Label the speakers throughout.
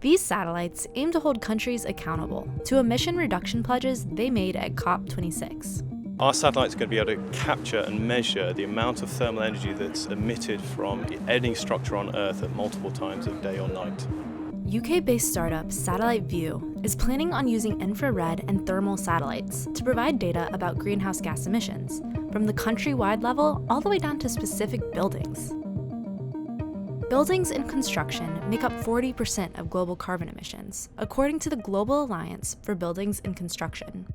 Speaker 1: These satellites aim to hold countries accountable to emission reduction pledges they made at COP26.
Speaker 2: Our satellites are going to be able to capture and measure the amount of thermal energy that's emitted from any structure on Earth at multiple times of day or night.
Speaker 1: UK-based startup Satellite View is planning on using infrared and thermal satellites to provide data about greenhouse gas emissions, from the countrywide level all the way down to specific buildings. Buildings and construction make up 40% of global carbon emissions, according to the Global Alliance for Buildings and Construction.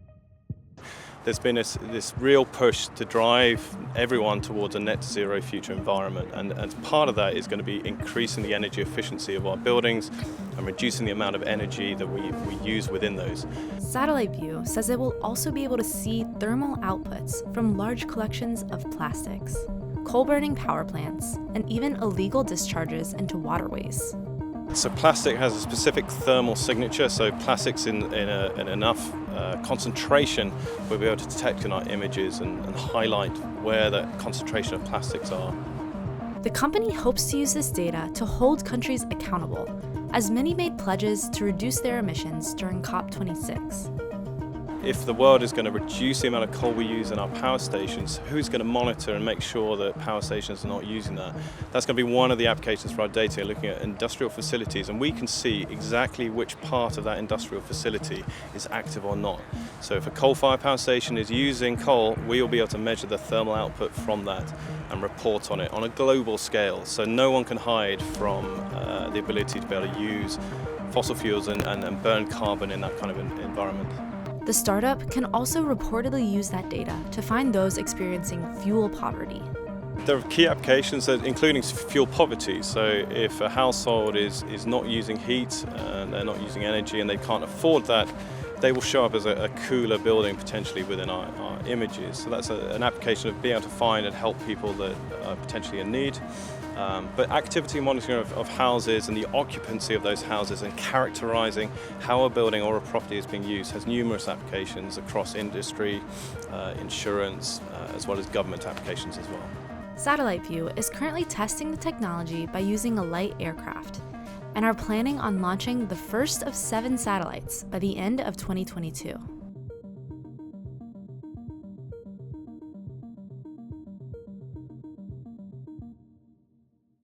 Speaker 2: There's been this real push to drive everyone towards a net zero future environment, and as part of that is going to be increasing the energy efficiency of our buildings and reducing the amount of energy that we use within those.
Speaker 1: Satellite View says it will also be able to see thermal outputs from large collections of plastics, coal-burning power plants, and even illegal discharges into waterways.
Speaker 2: So plastic has a specific thermal signature, so plastics in enough concentration we'll be able to detect in our images and highlight where the concentration of plastics are.
Speaker 1: The company hopes to use this data to hold countries accountable, as many made pledges to reduce their emissions during COP26.
Speaker 2: If the world is going to reduce the amount of coal we use in our power stations, who's going to monitor and make sure that power stations are not using that? That's going to be one of the applications for our data, looking at industrial facilities, and we can see exactly which part of that industrial facility is active or not. So if a coal-fired power station is using coal, we will be able to measure the thermal output from that and report on it on a global scale. So no one can hide from the ability to be able to use fossil fuels and burn carbon in that kind of environment.
Speaker 1: The startup can also reportedly use that data to find those experiencing fuel poverty.
Speaker 2: There are key applications, including fuel poverty. So if a household is not using heat and they're not using energy and they can't afford that, they will show up as a cooler building potentially within our images. So that's an application of being able to find and help people that are potentially in need. But activity monitoring of houses and the occupancy of those houses and characterizing how a building or a property is being used has numerous applications across industry, insurance, as well as government applications as well.
Speaker 1: Satellite View is currently testing the technology by using a light aircraft and are planning on launching the first of 7 satellites by the end of 2022.